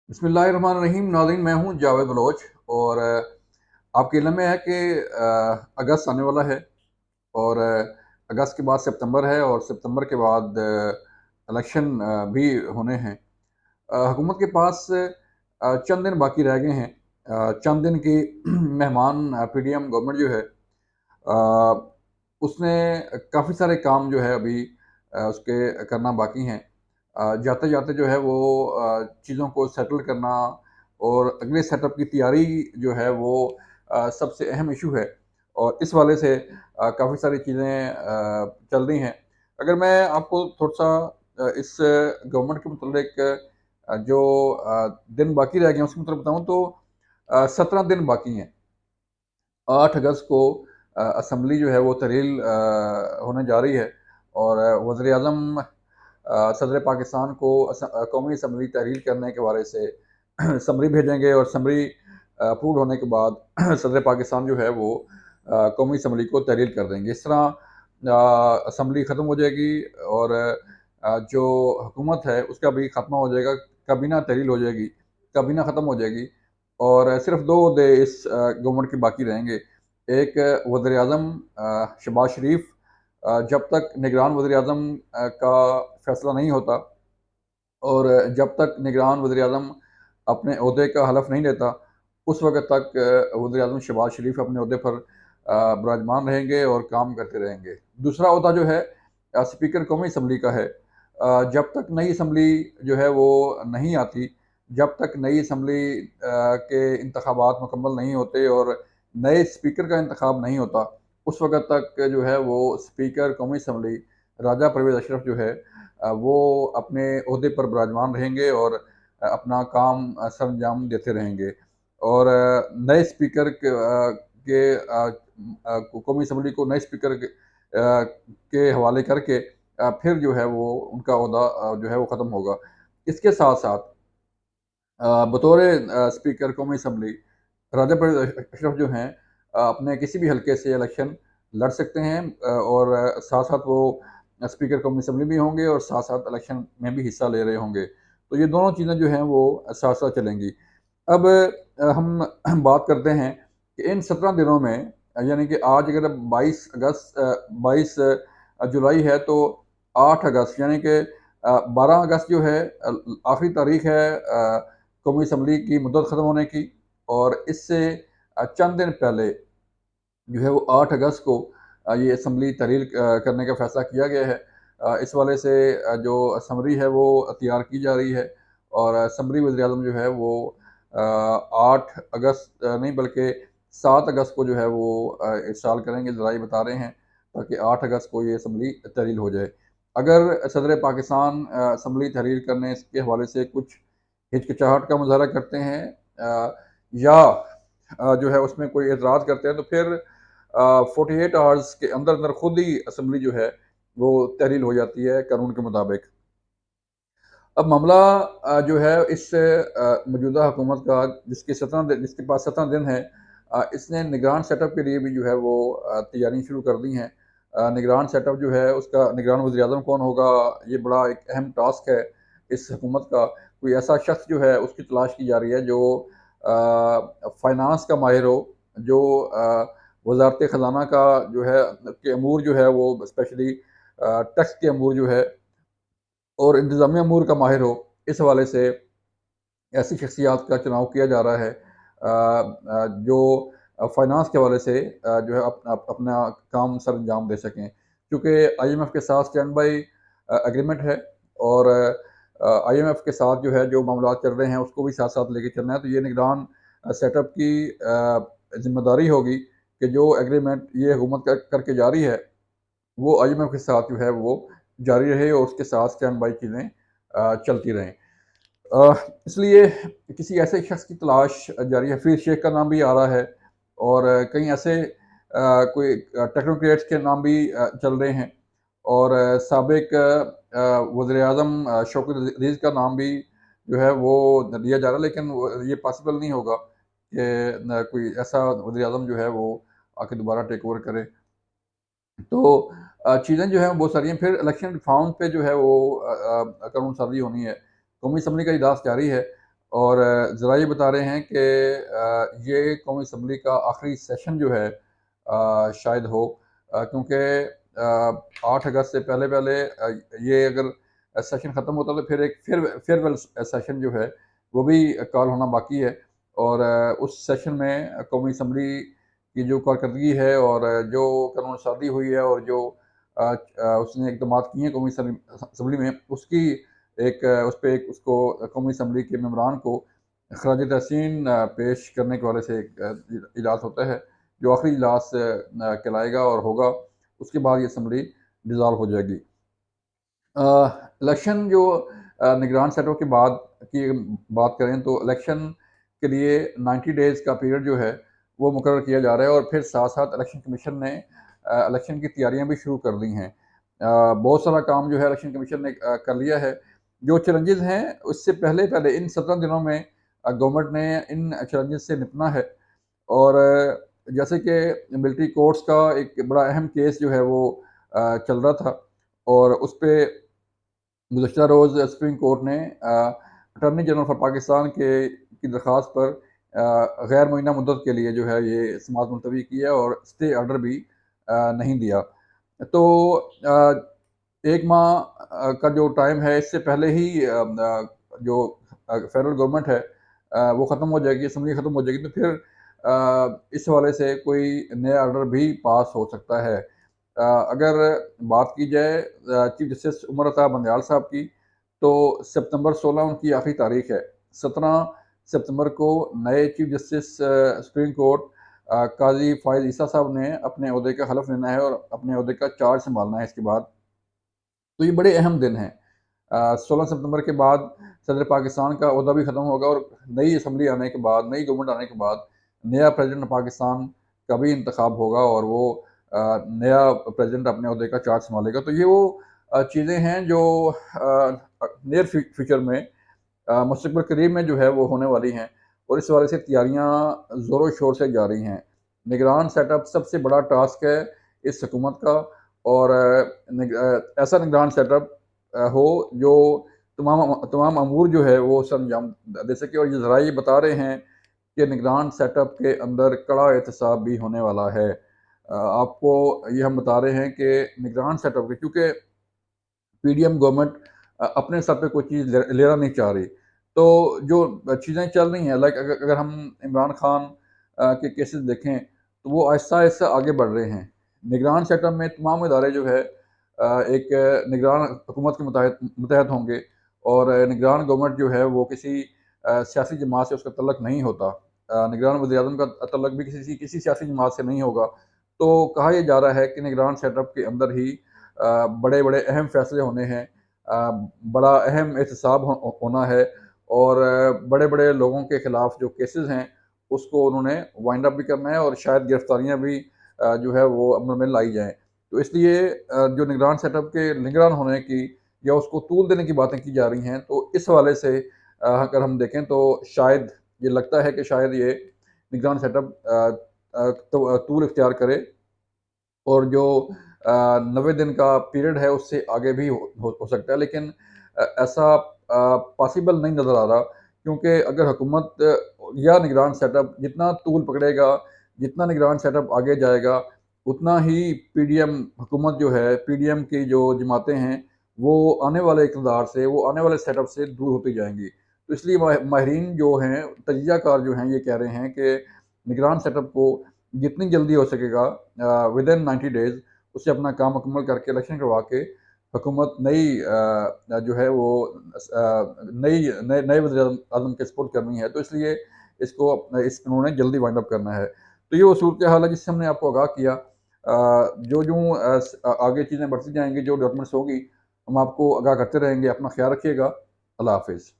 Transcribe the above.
बिस्मिल्लाहिर्रहमानिर्रहीम। नाज़रीन, मैं हूँ जावेद बलोच और आपके इल्म में है कि अगस्त आने वाला है और अगस्त के बाद सितंबर है और सितंबर के बाद इलेक्शन भी होने हैं। हुकूमत के पास चंद दिन बाकी रह गए हैं। चंद दिन की मेहमान पीडीएम गवर्नमेंट जो है उसने काफ़ी सारे काम जो है अभी उसके करना बाकी हैं। जाते जाते जो है वो चीज़ों को सेटल करना और अगले सेटअप की तैयारी जो है वो सबसे अहम इशू है और इस वाले से काफ़ी सारी चीज़ें चल रही हैं। अगर मैं आपको थोड़ा सा इस गवर्नमेंट के मुतल्लिक जो दिन बाकी रह गए हैं उसके मतलब बताऊँ तो 17 दिन बाकी हैं। 8 अगस्त को असम्बली जो है वो तहरील होने जा रही है और वज़ीर-ए-आज़म सदर पाकिस्तान को कौमी असम्बली तहरील करने के हवाले से समरी भेजेंगे और समरी अप्रूव होने के बाद सदर पाकिस्तान जो है वो कौमी असम्बली को तहरील कर देंगे। इस तरह असम्बली ख़त्म हो जाएगी और जो हुकूमत है उसका भी ख़त्म हो जाएगा, काबीना तहरील हो जाएगी, काबीना ख़त्म हो जाएगी और सिर्फ 2 ओहदे इस गवर्नमेंट के बाकी रहेंगे। एक वज़ीर-ए-आज़म शहबाज शरीफ जब तक निगरान वज़ीर-ए-आज़म का फ़ैसला नहीं होता और जब तक निगरान वज़ीर-ए-आज़म अपने ओहदे का हलफ़ नहीं लेता, उस वक़्त तक वज़ीर-ए-आज़म शहबाज शरीफ अपने ओहदे पर विराजमान रहेंगे और काम करते रहेंगे। दूसरा ओहदा जो है स्पीकर कौमी असम्बली का है। जब तक नई असम्बली जो है वो नहीं आती, जब तक नई असम्बली के इंतख़ाबात मुकम्मल नहीं होते और नए स्पीकर का इंतख़ाब नहीं होता, उस वक़्त तक जो है वो स्पीकर कौमी असम्बली राजा परवेज़ अशरफ जो है वो अपने ओहदे पर विराजमान रहेंगे और अपना काम सरअंजाम देते रहेंगे और नए स्पीकर कौमी असम्बली को नए स्पीकर के हवाले करके फिर जो है वो उनका ओहदा जो है वो ख़त्म होगा। इसके साथ-साथ बतौर स्पीकर कौमी असम्बली राजा परवेज़ अशरफ जो हैं अपने किसी भी हलके से इलेक्शन लड़ सकते हैं और साथ-साथ वो स्पीकर कौमी असम्बली भी होंगे और साथ-साथ इलेक्शन में भी हिस्सा ले रहे होंगे। तो ये दोनों चीज़ें जो हैं वो साथ-साथ चलेंगी। अब हम बात करते हैं कि इन 17 दिनों में यानी कि आज अगर 22 जुलाई है तो 8 अगस्त यानी कि 12 अगस्त जो है आखिरी तारीख है कौमी असम्बली की मुद्दत ख़त्म होने की और इससे चंद दिन पहले जो है वो 8 अगस्त को ये असम्बली तहरील करने का फ़ैसला किया गया है। इस वाले से जो असम्बली है वो तैयार की जा रही है और असम्बली वज़ीर-ए-आज़म जो है वो 8 अगस्त नहीं बल्कि 7 अगस्त को जो है वो इंस्टॉल करेंगे, ज़राए बता रहे हैं, ताकि 8 अगस्त को ये असम्बली तहरील हो जाए। अगर सदर पाकिस्तान असम्बली तहरील करने के हवाले से कुछ हिचकिचाहट का मुज़ाहरा करते हैं या जो है उसमें कोई एतराज़ करते हैं तो फिर 48 आवर्स के अंदर-अंदर खुद ही असम्बली जो है वो तहरील हो जाती है कानून के मुताबिक। अब मामला जो है इस मौजूदा हुकूमत का जिसके पास 17 दिन है इसने निगरान सेटअप के लिए भी जो है वो तैयारियाँ शुरू कर दी हैं। निगरान सेटअप जो है उसका निगरान वज़ीर-ए-आज़म कौन होगा, ये बड़ा एक अहम टास्क है इस हुकूमत का। कोई ऐसा शख्स जो है उसकी तलाश की जा रही है जो फ़ाइनेंस का माहिर हो, जो वज़ारत ख़ज़ाना का जो है के अमूर जो है वो स्पेशली टैक्स के अमूर जो है और इंतज़ामिया अमूर का माहिर हो। इस हवाले से ऐसी शख्सियत का चुनाव किया जा रहा है जो फ़ाइनेंस के हवाले से जो है अपना काम सरअंजाम दे सकें। क्योंकि आईएमएफ के साथ स्टैंड बाई एग्रीमेंट है और आईएमएफ के साथ जो है जो मामलात चल रहे हैं उसको भी साथ-साथ लेके चलना है। तो ये निगरान सेटअप की ज़िम्मेदारी होगी कि जो एग्रीमेंट ये हुकूमत करके जा रही है वो आईएमएफ के साथ जो है वो जारी रहे और उसके साथ स्टैंड बाई चीज़ें चलती रहें। इसलिए किसी ऐसे शख्स की तलाश जारी है। हफीज़ शेख का नाम भी आ रहा है और कई ऐसे कोई टेक्नोक्रेट्स के नाम भी चल रहे हैं और साबिक वज़ीर-ए-आज़म शौकत अज़ीज़ का नाम भी जो है वो लिया जा रहा है, लेकिन वो ये पॉसिबल नहीं होगा कि न कोई ऐसा वज़ीर-ए-आज़म जो है वो आके दोबारा टेक ओवर करे। तो चीज़ें जो हैं वो बहुत सारी हैं। फिर इलेक्शन रिफॉर्म पे जो है वो कानून साज़ी होनी है। कौमी असम्बली का इजलास जारी है। और ज़रा ये बता रहे हैं कि ये कौमी असम्बली का आखिरी सेशन जो है शायद हो, क्योंकि 8 अगस्त से पहले पहले ये अगर सेशन ख़त्म होता तो फिर एक फेयरवेल सेशन जो है वो भी कॉल होना बाकी है। और उस सेशन में कौमी असम्बली की जो कारकर्दगी है और जो कानून साज़ी हुई है और जो उसने इक़दामात किए हैं कौमी असम्बली में, उसकी एक उस पे एक उसको कौमी असम्बली के मेंबरान को खराज तहसीन पेश करने के हवाले से एक इजलास होता है, जो आखिरी इजलास कहलाएगा और होगा। उसके बाद ये असम्बली डिज़ॉल्व हो जाएगी। इलेक्शन जो निगरान सेटों के बाद की बात करें तो इलेक्शन के लिए 90 डेज़ का पीरियड जो है वो मुकर्रर किया जा रहा है, और फिर साथ-साथ इलेक्शन कमीशन ने इलेक्शन की तैयारियां भी शुरू कर दी हैं। बहुत सारा काम जो है इलेक्शन कमीशन ने कर लिया है। जो चैलेंजेस हैं उससे पहले-पहले इन 17 दिनों में गवर्नमेंट ने इन चैलेंजेस से निपटना है। और जैसे कि मिलिट्री कोर्ट्स का एक बड़ा अहम केस जो है वो चल रहा था, और उस पे गुज़श्ता रोज़ सुप्रीम कोर्ट ने अटॉर्नी जनरल फॉर पाकिस्तान की दरख्वास्त पर गैर मुअय्यना मुद्दत के लिए जो है ये समाअत मुलतवी की है और स्टे ऑर्डर भी नहीं दिया। तो 1 माह का जो टाइम है इससे पहले ही जो फेडरल गवर्नमेंट है वो ख़त्म हो जाएगी, असम्बली ख़त्म हो जाएगी, तो फिर इस हवाले से कोई नया ऑर्डर भी पास हो सकता है। अगर बात की जाए चीफ जस्टिस उमर अता बंदयाल साहब की, तो सितंबर 16 उनकी आखिरी तारीख है। 17 सितंबर को नए chief justice supreme court Qazi Faiz ईसा साहब ने अपने ओहदे का हलफ़ लेना है और अपने ओहदे का चार्ज सँभालना है इसके बाद। तो ये बड़े अहम दिन हैं। 16 सितंबर के बाद सदर पाकिस्तान का ओहदा भी ख़त्म होगा, और नई असम्बली आने के बाद, नई गवर्नमेंट आने के बाद नया प्रेज़िडेंट पाकिस्तान का भी इंतख़ाब होगा, और वो नया प्रेज़िडेंट अपने ओहदे का चार्ज सँभालेगा। तो ये वो चीज़ें हैं जो नियर फ्यूचर में मुस्तक़बिल करीब में जो है वो होने वाली हैं, और इस हवाले से तैयारियाँ ज़ोरों-शोर से जारी हैं। निगरान सेटअप सबसे बड़ा टास्क है इस हुकूमत का, और ऐसा निगरान सेटअप हो जो तमाम अमूर जो है वो सरअंजाम दे सके, और ये ज़राए ये बता रहे हैं कि निगरान सेटअप के अंदर कड़ा एहतसाब भी होने वाला है। आपको ये हम बता रहे हैं कि निगरान सेटअप के, क्योंकि पीडीएम गवर्नमेंट अपने सर पे कोई चीज़ लेना नहीं चाह रही। तो जो चीज़ें चल रही हैं, लाइक अगर अगर हम इमरान खान के केसेस देखें, तो वो आहिस्ता-आहिस्ता आगे बढ़ रहे हैं। निगरान सेटअप में तमाम इदारे जो है एक निगरान हुकूमत के मुतहत होंगे, और निगरान गवर्नमेंट जो है वो किसी सियासी जमात से उसका तल्लक नहीं होता। निगरान वज़ीर-ए-आज़म का तल्लक भी किसी सियासी जमात से नहीं होगा। तो कहा यह जा रहा है कि निगरान सेटअप के अंदर ही बड़े-बड़े अहम फ़ैसले होने हैं, बड़ा अहम एहतसाब होना है, और बड़े-बड़े लोगों के खिलाफ जो केसेस हैं, उसको उन्होंने वाइंड अप भी करना है, और शायद गिरफ्तारियाँ भी जो है वो अमल में लाई जाएँ। तो इसलिए जो निगरान सेटअप के निगरान होने की या उसको तूल देने की बातें की जा रही हैं, तो इस हवाले से अगर हम देखें तो शायद ये लगता है कि शायद ये निगरान सेटअप तो तूल इख्तियार करे, और जो 90 दिन का पीरियड है उससे आगे भी हो सकता है, लेकिन ऐसा पॉसिबल नहीं नज़र आ रहा, क्योंकि अगर हुकूमत या निगरान सेटअप जितना तूल पकड़ेगा, जितना निगरान सेटअप आगे जाएगा, उतना ही पीडीएम हुकूमत जो है, पीडीएम की जो जमातें हैं, वो आने वाले इक़्तिदार से, वो आने वाले सेटअप से दूर होती जाएँगी। तो इसलिए माहिरीन जो हैं, तजियाकार जो हैं, ये कह रहे हैं कि निगरान सेटअप को जितनी जल्दी हो सकेगा विदिन 90 डेज़ उसे अपना काम मुकम्मल करके इलेक्शन करवा के हुकूमत नई जो है वो नई नए नए वज़ीर-ए-आज़म के सपुर्द करनी है, तो इसलिए इसको उन्होंने जल्दी वाइंड अप करना है। तो ये वो सूरत हाल है जिससे हमने आपको आगाह किया। जो आगे चीज़ें बढ़ती जाएँगी, जो डेवलपमेंट्स होगी, हम आपको आगाह करते रहेंगे। अपना ख़्याल रखिएगा। अल्लाह हाफ़िज़।